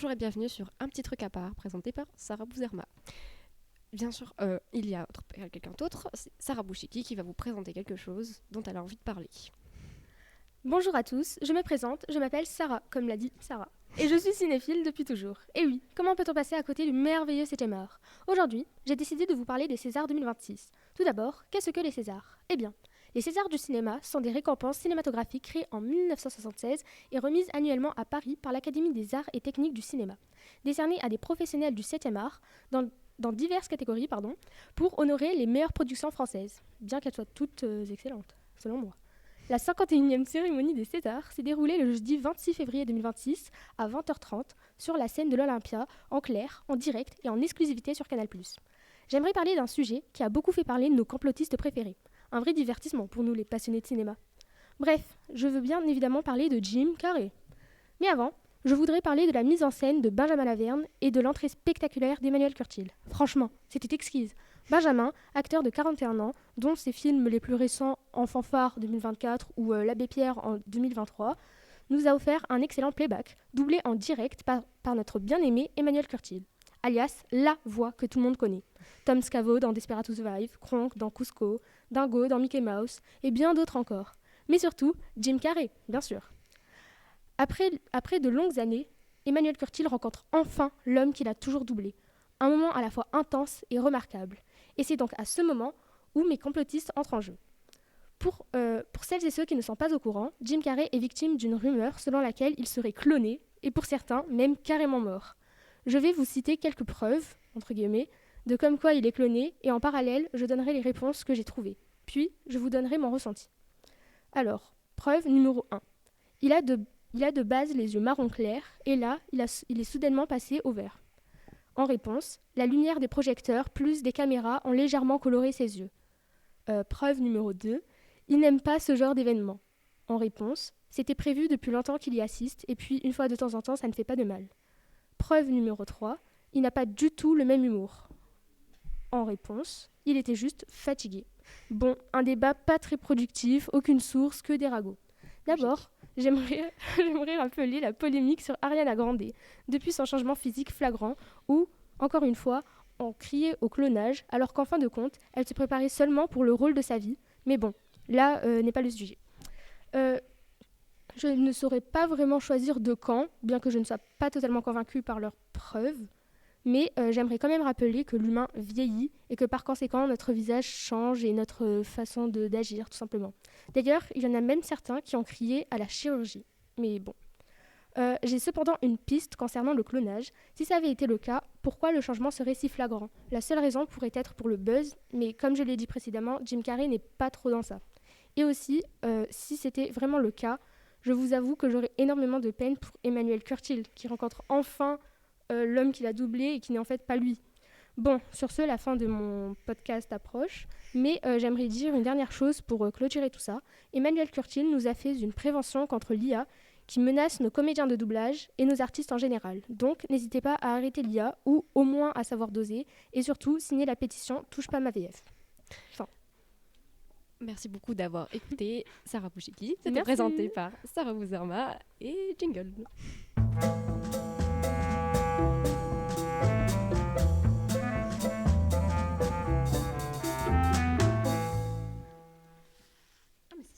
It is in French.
Bonjour et bienvenue sur Un petit truc à part, présenté par Sarah Bouzerma. Bien sûr, il y a quelqu'un d'autre, c'est Sarah Bouchiki qui va vous présenter quelque chose dont elle a envie de parler. Bonjour à tous, je me présente, je m'appelle Sarah, comme l'a dit Sarah. Et je suis cinéphile depuis toujours. Et oui, comment peut-on passer à côté du merveilleux 7e art? Aujourd'hui, j'ai décidé de vous parler des Césars 2026. Tout d'abord, qu'est-ce que les Césars? Eh bien, les Césars du cinéma sont des récompenses cinématographiques créées en 1976 et remises annuellement à Paris par l'Académie des arts et techniques du cinéma. Décernées à des professionnels du 7e art dans diverses catégories, pour honorer les meilleures productions françaises, bien qu'elles soient toutes excellentes, selon moi. La 51e cérémonie des Césars s'est déroulée le jeudi 26 février 2026 à 20h30 sur la scène de l'Olympia, en clair, en direct et en exclusivité sur Canal+. J'aimerais parler d'un sujet qui a beaucoup fait parler de nos complotistes préférés. Un vrai divertissement pour nous les passionnés de cinéma. Bref, je veux bien évidemment parler de Jim Carrey. Mais avant, je voudrais parler de la mise en scène de Benjamin Laverne et de l'entrée spectaculaire d'Emmanuel Curtil. Franchement, c'était exquise. Benjamin, acteur de 41 ans, dont ses films les plus récents En fanfare 2024 ou L'Abbé Pierre en 2023, nous a offert un excellent playback, doublé en direct par notre bien-aimé Emmanuel Curtil, alias la voix que tout le monde connaît. Tom Scavo dans Desperate Housewives, Kronk dans Cusco, Dingo dans Mickey Mouse et bien d'autres encore. Mais surtout, Jim Carrey, bien sûr. Après de longues années, Emmanuel Curtil rencontre enfin l'homme qu'il a toujours doublé. Un moment à la fois intense et remarquable. Et c'est donc à ce moment où mes complotistes entrent en jeu. Pour celles et ceux qui ne sont pas au courant, Jim Carrey est victime d'une rumeur selon laquelle il serait cloné, et pour certains, même carrément mort. Je vais vous citer quelques preuves, entre guillemets, de comme quoi il est cloné, et en parallèle, je donnerai les réponses que j'ai trouvées. Puis, je vous donnerai mon ressenti. Alors, preuve numéro 1. Il a de base les yeux marron clair, et là, il est soudainement passé au vert. En réponse, la lumière des projecteurs plus des caméras ont légèrement coloré ses yeux. Preuve numéro 2, il n'aime pas ce genre d'événement. En réponse, c'était prévu depuis longtemps qu'il y assiste, et puis une fois de temps en temps, ça ne fait pas de mal. Preuve numéro 3, il n'a pas du tout le même humour. En réponse, il était juste fatigué. Bon, un débat pas très productif, aucune source, que des ragots. D'abord, j'aimerais rappeler la polémique sur Ariana Grande, depuis son changement physique flagrant, où, encore une fois, on criait au clonage, alors qu'en fin de compte, elle se préparait seulement pour le rôle de sa vie. Mais bon, là n'est pas le sujet. Euh, je ne saurais pas vraiment choisir de camp, bien que je ne sois pas totalement convaincue par leurs preuves. Mais j'aimerais quand même rappeler que l'humain vieillit et que par conséquent notre visage change et notre façon d'agir tout simplement. D'ailleurs, il y en a même certains qui ont crié à la chirurgie. Mais bon. J'ai cependant une piste concernant le clonage. Si ça avait été le cas, pourquoi le changement serait si flagrant? La seule raison pourrait être pour le buzz, mais comme je l'ai dit précédemment, Jim Carrey n'est pas trop dans ça. Et aussi, si c'était vraiment le cas, je vous avoue que j'aurais énormément de peine pour Emmanuel Curtil, qui rencontre enfin l'homme qu'il a doublé et qui n'est en fait pas lui. Bon, sur ce, la fin de mon podcast approche, mais j'aimerais dire une dernière chose pour clôturer tout ça. Emmanuel Curtil nous a fait une prévention contre l'IA qui menace nos comédiens de doublage et nos artistes en général. Donc, n'hésitez pas à arrêter l'IA ou au moins à savoir doser et surtout signer la pétition Touche pas ma VF. Fin. Merci beaucoup d'avoir écouté Sarah Bouchiki. C'était Merci. présenté par Sarah Bouzerma et Jingle.